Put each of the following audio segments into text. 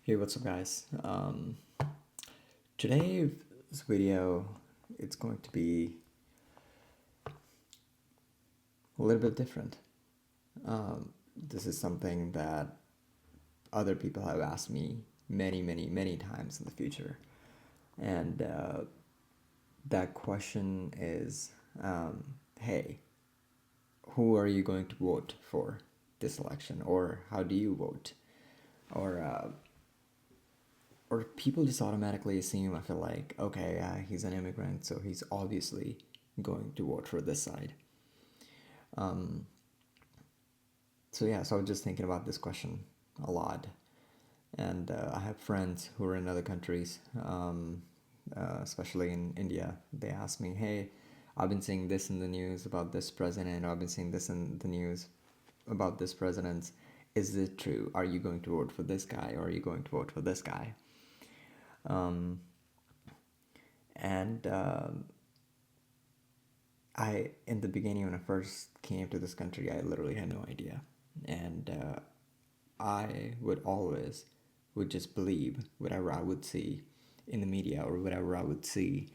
Hey, what's up, guys? Today's video, it's going to be a little bit different. This is something that other people have asked me many times in the future, and that question is, hey, who are you going to vote for this election, or how do you vote, or people just automatically assume, I feel like, okay, he's an immigrant, so he's obviously going to vote for this side. So I was just thinking about this question a lot, and I have friends who are in other countries, especially in India. They ask me, "Hey, I've been seeing this in the news about this president. Or I've been seeing this in the news about this president. Is it true? Are you going to vote for this guy, or are you going to vote for this guy?" And I, in the beginning, when I first came to this country, I literally had no idea, and I would just believe whatever I would see in the media, or whatever I would see,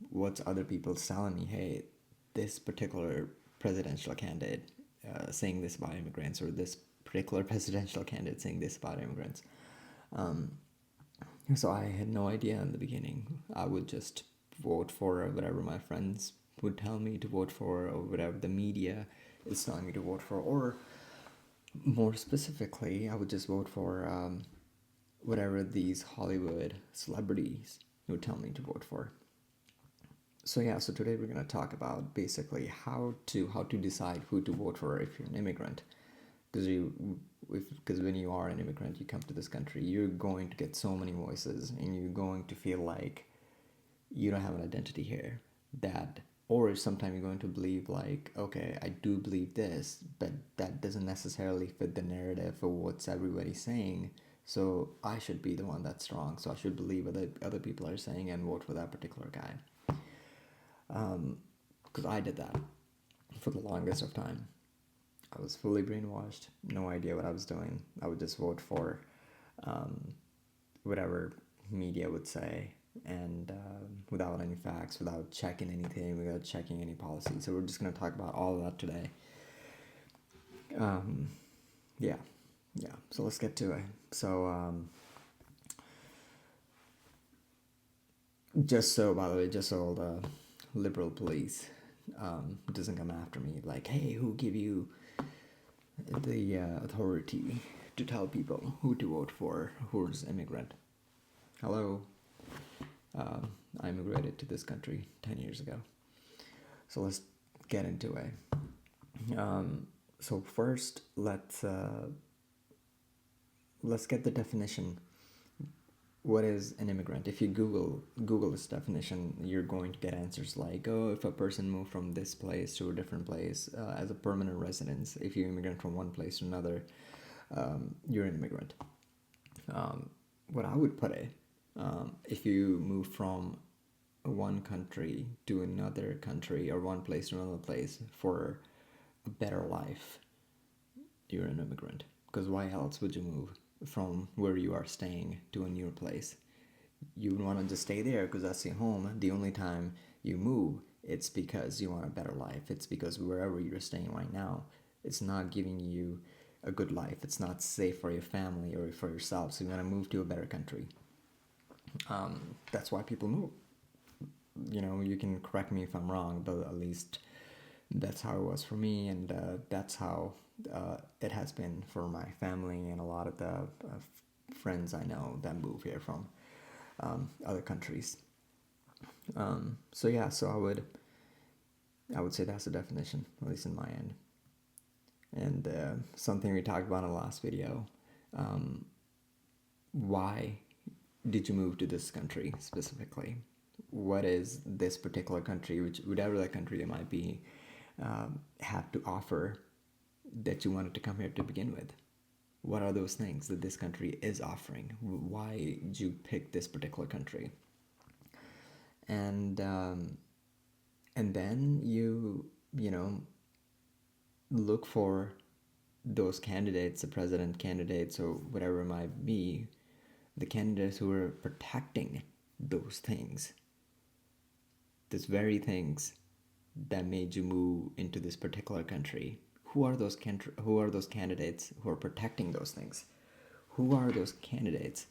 what's other people telling me. Hey, this particular presidential candidate saying this about immigrants, or this particular presidential candidate saying this about immigrants. So I had no idea in the beginning. I would just vote for whatever my friends would tell me to vote for, or whatever the media is telling me to vote for, or more specifically, I would just vote for whatever these Hollywood celebrities would tell me to vote for. So today we're gonna talk about basically how to decide who to vote for if you're an immigrant, because when you are an immigrant, you come to this country, you're going to get so many voices, and you're going to feel like you don't have an identity here. Or sometimes you're going to believe like, okay, I do believe this, but that doesn't necessarily fit the narrative of what's everybody saying. So I should be the one that's strong. So I should believe what the other people are saying and vote for that particular guy. Because I did that for the longest of time. I was fully brainwashed, no idea what I was doing. I would just vote for whatever media would say, and without any facts, without checking anything, without checking any policy. So we're just going to talk about all of that today. Yeah, so let's get to it. So by the way, just so the liberal police doesn't come after me like, hey, who give you the authority to tell people who to vote for, who's immigrant? Hello. I immigrated to this country 10 years ago. So let's get into it. So first, let's get the definition. What is an immigrant? If you Google this definition, you're going to get answers like, oh, if a person moved from this place to a different place as a permanent residence. If you're immigrant from one place to another, you're an immigrant. What I would put it, if you move from one country to another country, or one place to another place for a better life, you're an immigrant. Because why else would you move from where you are staying to a new place? You would want to just stay there because that's your home. The only time you move, it's because you want a better life. It's because wherever you're staying right now, it's not giving you a good life. It's not safe for your family or for yourself. So you want to move to a better country. That's why people move. You can correct me if I'm wrong, but at least that's how it was for me, and that's how it has been for my family and a lot of the friends I know that move here from other countries. So I would say that's the definition, at least in my end. And something we talked about in the last video, why did you move to this country specifically? What is this particular country, whatever that country it might be, have to offer that you wanted to come here to begin with? What are those things that this country is offering? Why did you pick this particular country? And then you look for those candidates, the president candidates or whatever it might be, the candidates who are protecting those things, these very things that made you move into this particular country. Who are those candidates who are protecting those things? Who are those candidates?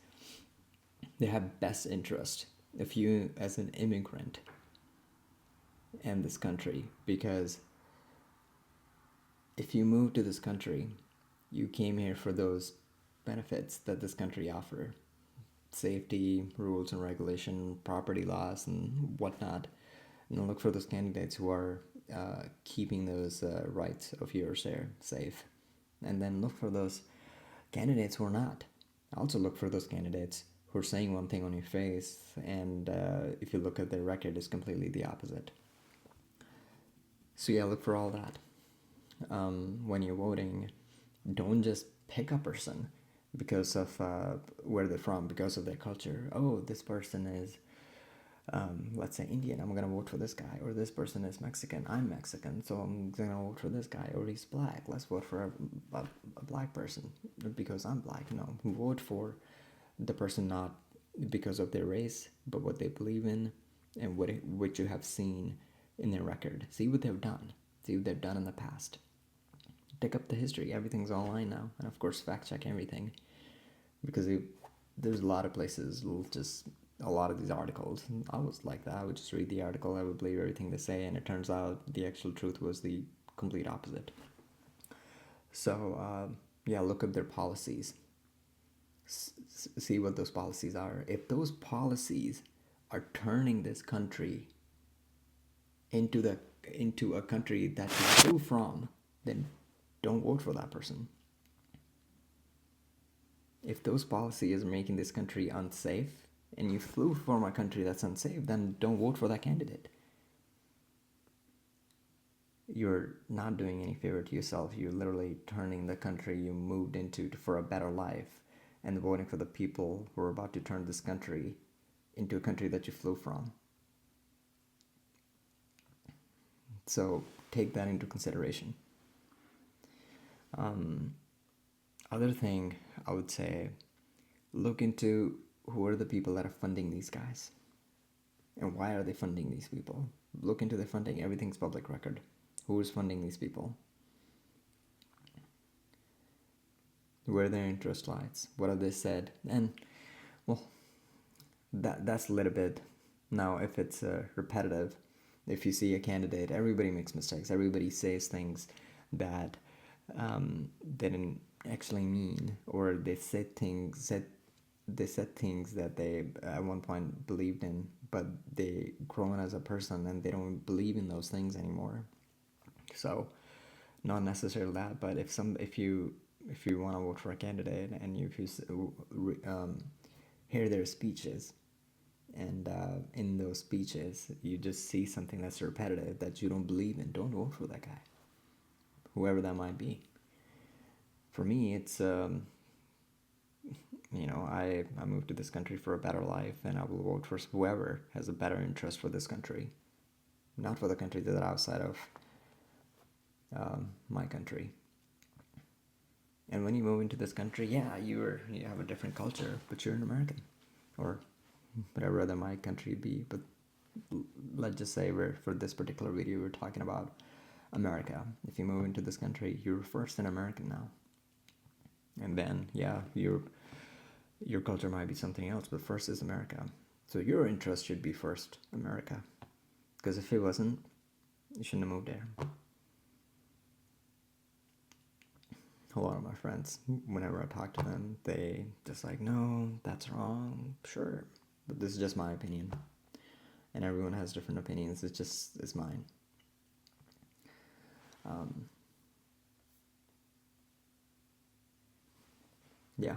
They have best interest if you as an immigrant in this country, because if you move to this country, you came here for those benefits that this country offer: safety, rules and regulation, property laws, and whatnot. And look for those candidates who are keeping those rights of yours there safe. And then look for those candidates who are not. Also look for those candidates who are saying one thing on your face, and if you look at their record, it's completely the opposite. So yeah, look for all that. When you're voting, don't just pick a person because of where they're from, because of their culture. Oh, this person is, let's say, Indian, I'm gonna vote for this guy. Or this person is Mexican, I'm Mexican, so I'm gonna vote for this guy. Or he's black, let's vote for a black person because I'm black. No, vote for the person not because of their race, but what they believe in and what you have seen in their record. See what they've done. See what they've done in the past. Pick up the history. Everything's online now, and of course, fact check everything, because there's a lot of places just a lot of these articles. I was like that. I would just read the article. I would believe everything they say, and it turns out the actual truth was the complete opposite. So yeah, look up their policies. See what those policies are. If those policies are turning this country into a country that you flew from, then don't vote for that person. If those policies are making this country unsafe, and you flew from a country that's unsafe, then don't vote for that candidate. You're not doing any favor to yourself. You're literally turning the country you moved into for a better life, and voting for the people who are about to turn this country into a country that you flew from. So take that into consideration. Other thing I would say, look into who are the people that are funding these guys, and why are they funding these people. Look into the funding. Everything's public record. Who is funding these people? Where their interest lies? What have they said? And well, that's a little bit. Now, if it's repetitive, if you see a candidate, everybody makes mistakes. Everybody says things that they didn't actually mean, or they said things that they at one point believed in, but they grown as a person and they don't believe in those things anymore. So not necessarily that, but if you want to vote for a candidate and if you hear their speeches, and in those speeches you just see something that's repetitive that you don't believe in, don't vote for that guy, whoever that might be. For me, it's I moved to this country for a better life, and I will vote for whoever has a better interest for this country, not for the country that are outside of my country. And when you move into this country, yeah, you have a different culture, but you're an American, or whatever other my country be. But let's just say for this particular video, we're talking about America. If you move into this country, you're first an American now. And then, yeah, your culture might be something else, but first is America. So your interest should be first America. Because if it wasn't, you shouldn't have moved there. A lot of my friends, whenever I talk to them, they just like, no, that's wrong. Sure, but this is just my opinion. And everyone has different opinions. It's mine. Yeah.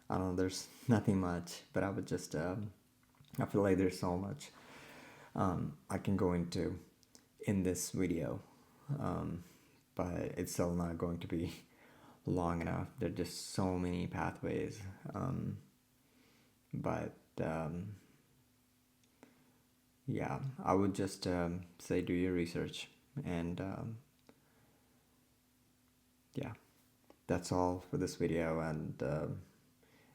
I don't know, there's nothing much, but I would just, I feel like there's so much I can go into in this video, but it's still not going to be long enough. There are just so many pathways, but yeah, I would just say do your research, and yeah, that's all for this video, and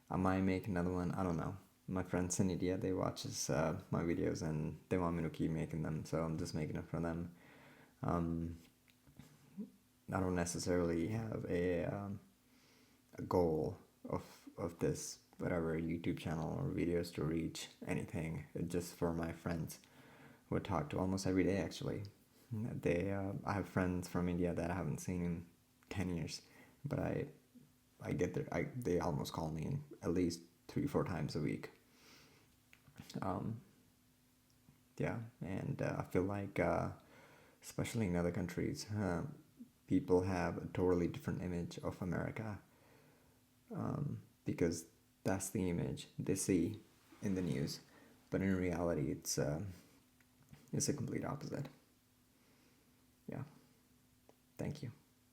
I might make another one. I don't know. My friends in India, they watches my videos and they want me to keep making them, so I'm just making it for them. Um, I don't necessarily have a goal of this whatever YouTube channel or videos to reach anything. It's just for my friends who I talk to almost every day. Actually, I have friends from India that I haven't seen in 10 years, but I get there. They almost call me in at least 3-4 times a week. Um, yeah, and I feel like, especially in other countries, people have a totally different image of America, because that's the image they see in the news, but in reality, it's a complete opposite. Yeah, thank you.